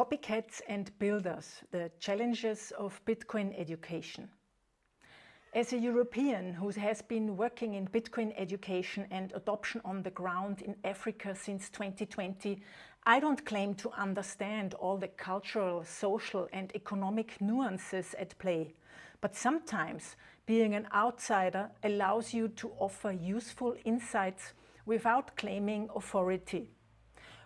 Copycats and builders, the challenges of Bitcoin education. As a European who has been working in Bitcoin education and adoption on the ground in Africa since 2020, I don't claim to understand all the cultural, social and economic nuances at play. But sometimes being an outsider allows you to offer useful insights without claiming authority.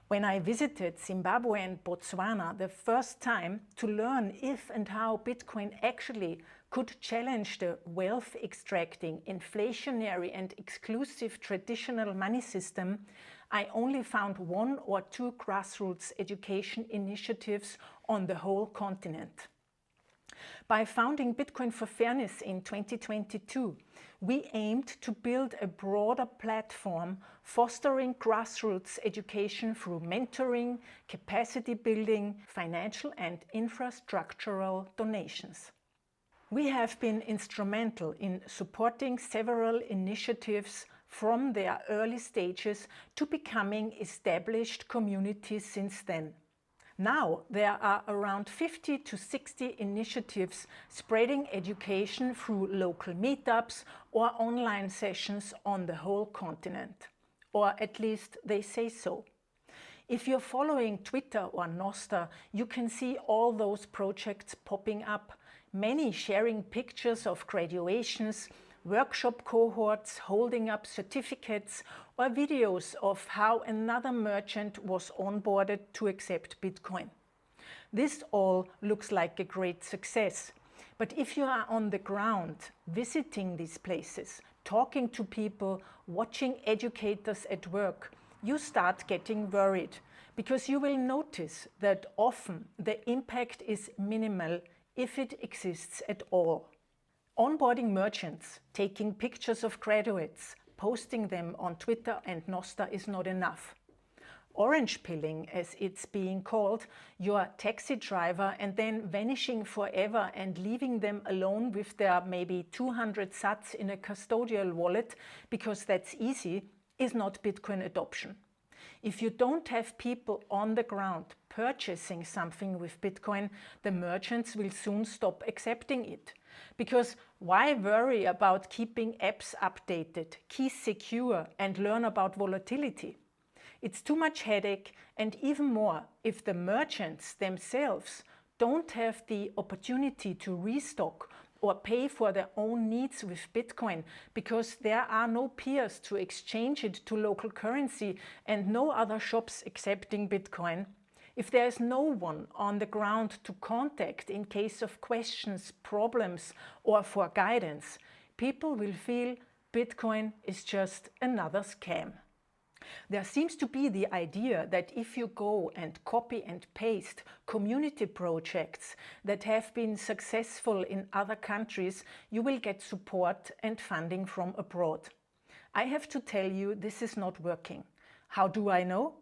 When I visited Zimbabwe and Botswana the first time to learn if and how Bitcoin actually could challenge the wealth-extracting, inflationary and exclusive traditional money system, I only found 1 or 2 grassroots education initiatives on the whole continent. By founding Bitcoin for Fairness in 2022, we aimed to build a broader platform fostering grassroots education through mentoring, capacity building, financial and infrastructural donations. We have been instrumental in supporting several initiatives from their early stages to becoming established communities since then. Now there are around 50 to 60 initiatives spreading education through local meetups or online sessions on the whole continent. Or at least they say so. If you're following Twitter or Nostr, you can see all those projects popping up, many sharing pictures of graduations, workshop cohorts holding up certificates, or videos of how another merchant was onboarded to accept Bitcoin. This all looks like a great success. But if you are on the ground, visiting these places, talking to people, watching educators at work, you start getting worried, because you will notice that often the impact is minimal if it exists at all. Onboarding merchants, taking pictures of graduates, posting them on Twitter and Nostr is not enough. Orange pilling, as it's being called, your taxi driver and then vanishing forever and leaving them alone with their maybe 200 sats in a custodial wallet because that's easy, is not Bitcoin adoption. If you don't have people on the ground purchasing something with Bitcoin, the merchants will soon stop accepting it. Because why worry about keeping apps updated, keys secure and learn about volatility? It's too much headache, and even more if the merchants themselves don't have the opportunity to restock or pay for their own needs with Bitcoin because there are no peers to exchange it to local currency and no other shops accepting Bitcoin. If there is no one on the ground to contact in case of questions, problems or for guidance, people will feel Bitcoin is just another scam. There seems to be the idea that if you go and copy and paste community projects that have been successful in other countries, you will get support and funding from abroad. I have to tell you, this is not working. How do I know?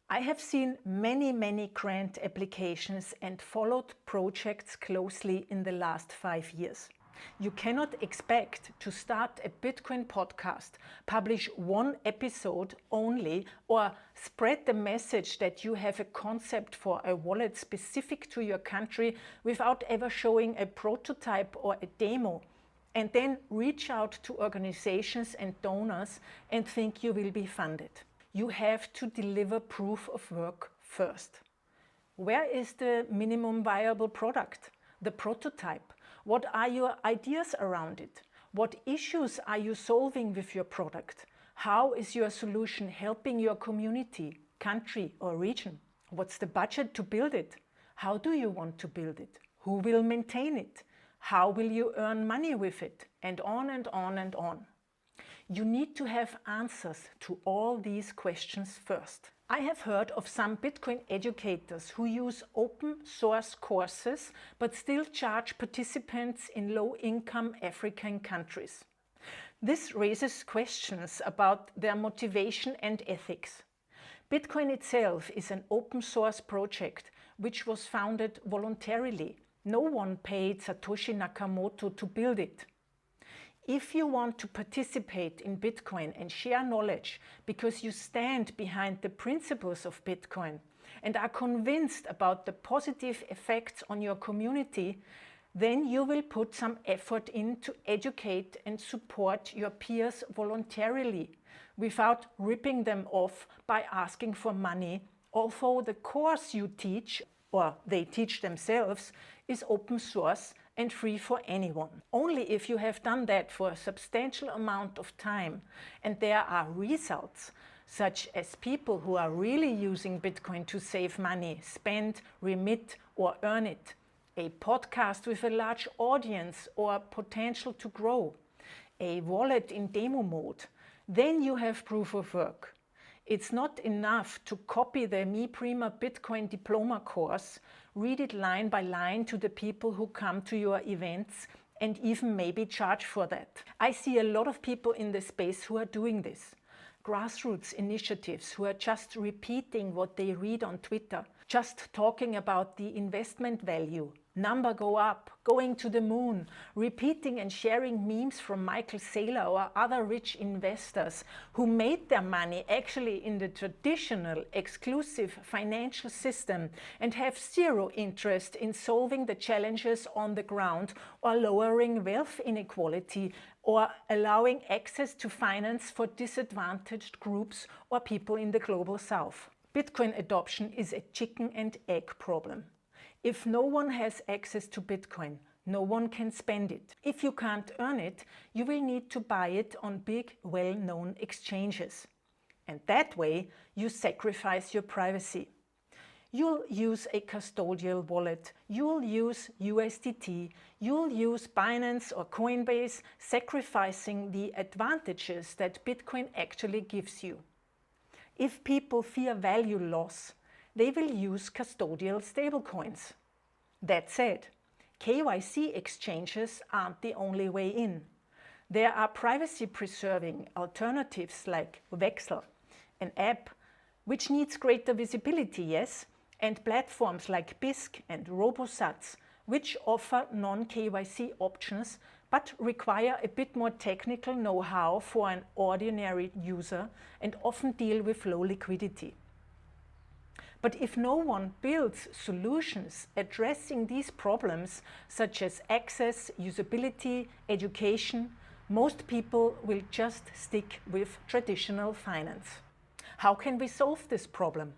I have seen many grant applications and followed projects closely in the last 5 years. You cannot expect to start a Bitcoin podcast, publish 1 episode only, or spread the message that you have a concept for a wallet specific to your country without ever showing a prototype or a demo, and then reach out to organizations and donors and think you will be funded. You have to deliver proof of work first. Where is the minimum viable product, the prototype? What are your ideas around it? What issues are you solving with your product? How is your solution helping your community, country or region? What's the budget to build it? How do you want to build it? Who will maintain it? How will you earn money with it? And on and on and on. You need to have answers to all these questions first. I have heard of some Bitcoin educators who use open source courses but still charge participants in low-income African countries. This raises questions about their motivation and ethics. Bitcoin itself is an open source project which was founded voluntarily. No one paid Satoshi Nakamoto to build it. If you want to participate in Bitcoin and share knowledge because you stand behind the principles of Bitcoin, and are convinced about the positive effects on your community, then you will put some effort in to educate and support your peers voluntarily, without ripping them off by asking for money, although the course you teach, or they teach themselves, is open source and free for anyone. Only if you have done that for a substantial amount of time and there are results, such as people who are really using Bitcoin to save money, spend, remit, or earn it, a podcast with a large audience or potential to grow, a wallet in demo mode, then you have proof of work. It's not enough to copy the Mi Prima Bitcoin diploma course, read it line by line to the people who come to your events, and even maybe charge for that. I see a lot of people in the space who are doing this. Grassroots initiatives who are just repeating what they read on Twitter, just talking about the investment value, number go up, going to the moon, repeating and sharing memes from Michael Saylor or other rich investors who made their money actually in the traditional exclusive financial system and have zero interest in solving the challenges on the ground or lowering wealth inequality or allowing access to finance for disadvantaged groups or people in the global south. Bitcoin adoption is a chicken and egg problem. If no one has access to Bitcoin, no one can spend it. If you can't earn it, you will need to buy it on big, well-known exchanges. And that way, you sacrifice your privacy. You'll use a custodial wallet, you'll use USDT, you'll use Binance or Coinbase, sacrificing the advantages that Bitcoin actually gives you. If people fear value loss, they will use custodial stablecoins. That said, KYC exchanges aren't the only way in. There are privacy-preserving alternatives like Vexel, an app which needs greater visibility, yes, and platforms like Bisq and RoboSats, which offer non-KYC options but require a bit more technical know-how for an ordinary user and often deal with low liquidity. But if no one builds solutions addressing these problems, such as access, usability, education, most people will just stick with traditional finance. How can we solve this problem?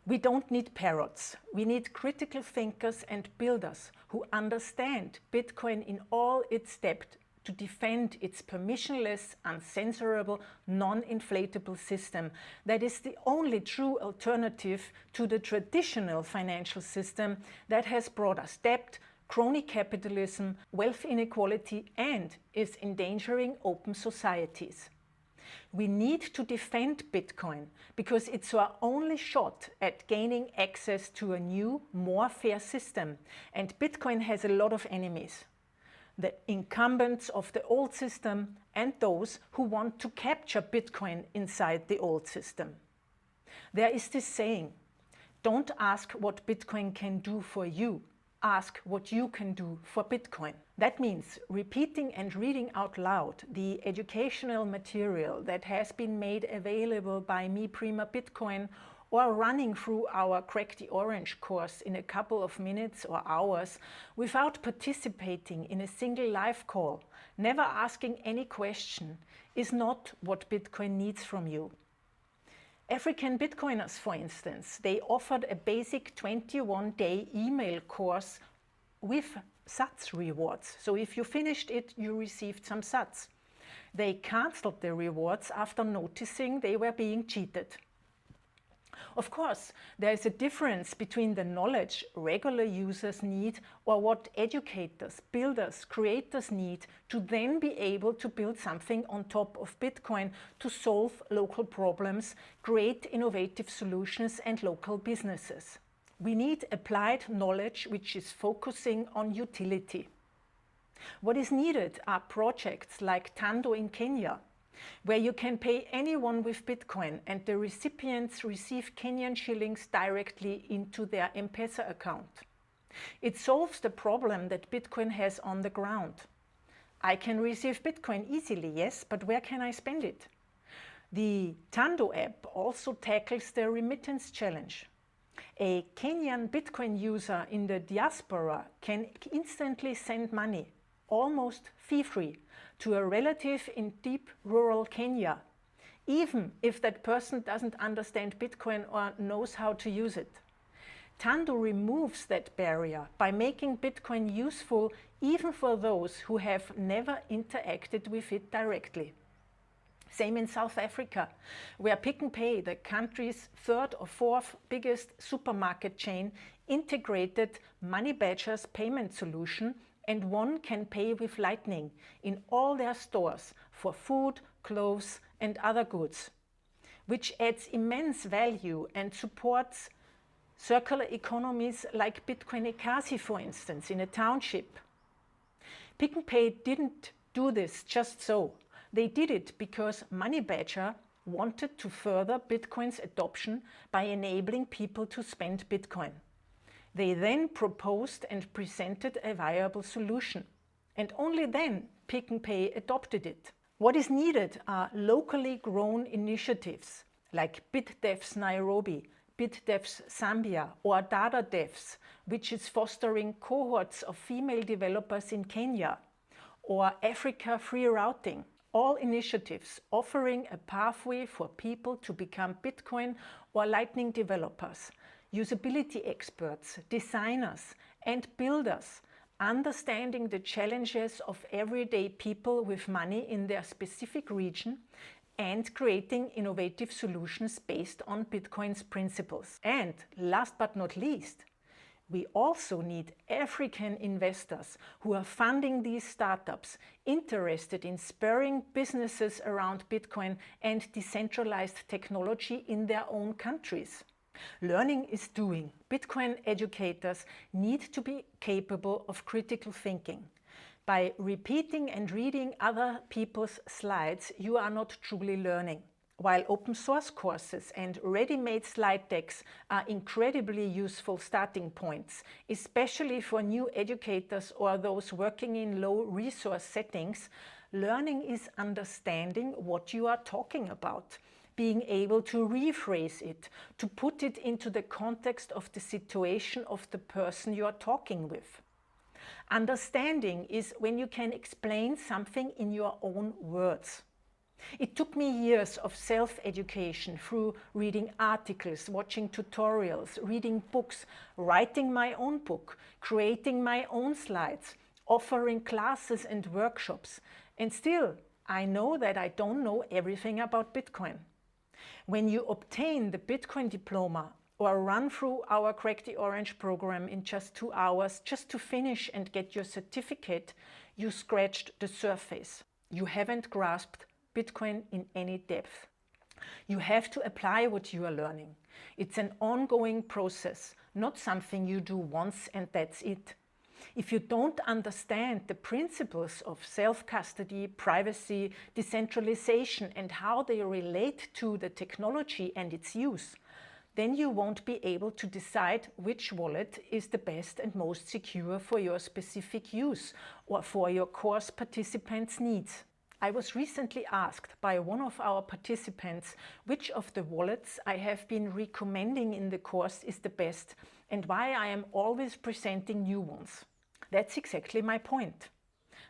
We don't need parrots. We need critical thinkers and builders who understand Bitcoin in all its depth to defend its permissionless, uncensorable, non-inflatable system that is the only true alternative to the traditional financial system that has brought us debt, crony capitalism, wealth inequality, and is endangering open societies. We need to defend Bitcoin because it's our only shot at gaining access to a new, more fair system. And Bitcoin has a lot of enemies. The incumbents of the old system and those who want to capture Bitcoin inside the old system. There is this saying, don't ask what Bitcoin can do for you. Ask what you can do for Bitcoin. That means repeating and reading out loud the educational material that has been made available by Mi Prima Bitcoin, or running through our Crack the Orange course in a couple of minutes or hours without participating in a single live call, never asking any question, is not what Bitcoin needs from you. African Bitcoiners, for instance, they offered a basic 21-day email course with Sats rewards. So if you finished it, you received some Sats. They cancelled the rewards after noticing they were being cheated. Of course, there is a difference between the knowledge regular users need or what educators, builders, creators need to then be able to build something on top of Bitcoin to solve local problems, create innovative solutions and local businesses. We need applied knowledge which is focusing on utility. What is needed are projects like Tando in Kenya, where you can pay anyone with Bitcoin and the recipients receive Kenyan shillings directly into their M-Pesa account. It solves the problem that Bitcoin has on the ground. I can receive Bitcoin easily, yes, but where can I spend it? The Tando app also tackles the remittance challenge. A Kenyan Bitcoin user in the diaspora can instantly send money, almost fee-free, to a relative in deep rural Kenya, even if that person doesn't understand Bitcoin or knows how to use it. Tando removes that barrier by making Bitcoin useful even for those who have never interacted with it directly. Same in South Africa, where Pick n Pay, the country's third or fourth biggest supermarket chain, integrated Money Badger's payment solution, and one can pay with Lightning in all their stores for food, clothes and other goods, which adds immense value and supports circular economies like Bitcoin Ekasi, for instance, in a township. Pick n Pay didn't do this just so. They did it because Money Badger wanted to further Bitcoin's adoption by enabling people to spend Bitcoin. They then proposed and presented a viable solution, and only then Pick n Pay adopted it. What is needed are locally grown initiatives like BitDevs Nairobi, BitDevs Zambia, or DataDevs, which is fostering cohorts of female developers in Kenya, or Africa Free Routing. All initiatives offering a pathway for people to become Bitcoin or Lightning developers, usability experts, designers, and builders, understanding the challenges of everyday people with money in their specific region, and creating innovative solutions based on Bitcoin's principles. And last but not least, we also need African investors who are funding these startups, interested in spurring businesses around Bitcoin and decentralized technology in their own countries. Learning is doing. Bitcoin educators need to be capable of critical thinking. By repeating and reading other people's slides, you are not truly learning. While open source courses and ready-made slide decks are incredibly useful starting points, especially for new educators or those working in low-resource settings, learning is understanding what you are talking about, being able to rephrase it, to put it into the context of the situation of the person you are talking with. Understanding is when you can explain something in your own words. It took me years of self-education through reading articles, watching tutorials, reading books, writing my own book, creating my own slides, offering classes and workshops. And still, I know that I don't know everything about Bitcoin. When you obtain the Bitcoin diploma or run through our Crack the Orange program in just 2 hours just to finish and get your certificate, you scratched the surface. You haven't grasped Bitcoin in any depth. You have to apply what you are learning. It's an ongoing process, not something you do once and that's it. If you don't understand the principles of self-custody, privacy, decentralization, and how they relate to the technology and its use, then you won't be able to decide which wallet is the best and most secure for your specific use or for your course participants' needs. I was recently asked by one of our participants which of the wallets I have been recommending in the course is the best and why I am always presenting new ones. That's exactly my point.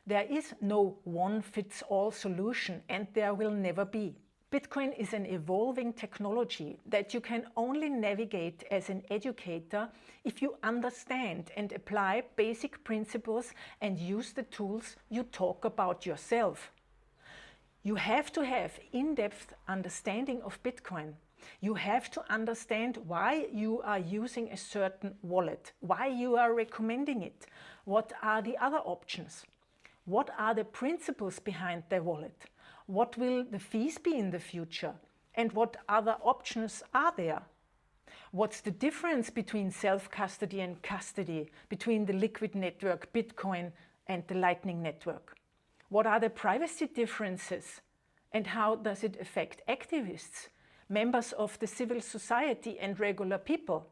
There is no one-fits-all solution, and there will never be. Bitcoin is an evolving technology that you can only navigate as an educator if you understand and apply basic principles and use the tools you talk about yourself. You have to have in-depth understanding of Bitcoin. You have to understand why you are using a certain wallet, why you are recommending it, what are the other options, what are the principles behind the wallet, what will the fees be in the future, and what other options are there. What's the difference between self-custody and custody, between the liquid network, Bitcoin, and the Lightning Network? What are the privacy differences, and how does it affect activists, members of the civil society, and regular people?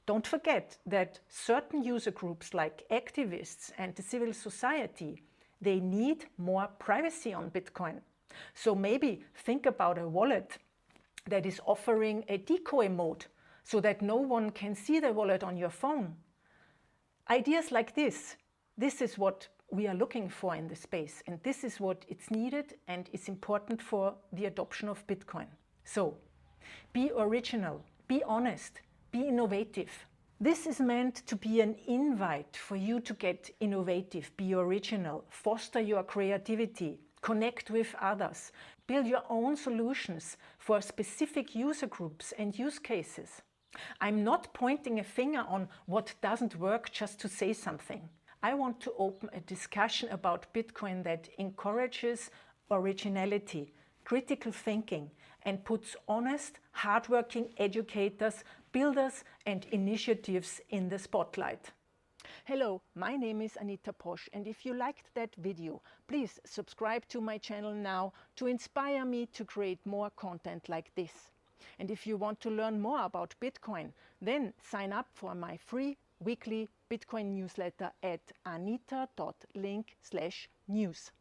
Don't forget that certain user groups like activists and the civil society, they need more privacy on Bitcoin. So maybe think about a wallet that is offering a decoy mode so that no one can see the wallet on your phone. Ideas like this is what we are looking for in the space, and this is what it's needed and is important for the adoption of Bitcoin. So, be original, be honest, be innovative. This is meant to be an invite for you to get innovative, be original, foster your creativity, connect with others, build your own solutions for specific user groups and use cases. I'm not pointing a finger on what doesn't work just to say something. I want to open a discussion about Bitcoin that encourages originality, critical thinking, and puts honest, hardworking educators, builders, and initiatives in the spotlight. Hello, my name is Anita Posch, and if you liked that video, please subscribe to my channel now to inspire me to create more content like this. And if you want to learn more about Bitcoin, then sign up for my free weekly Bitcoin newsletter at anita.link/news.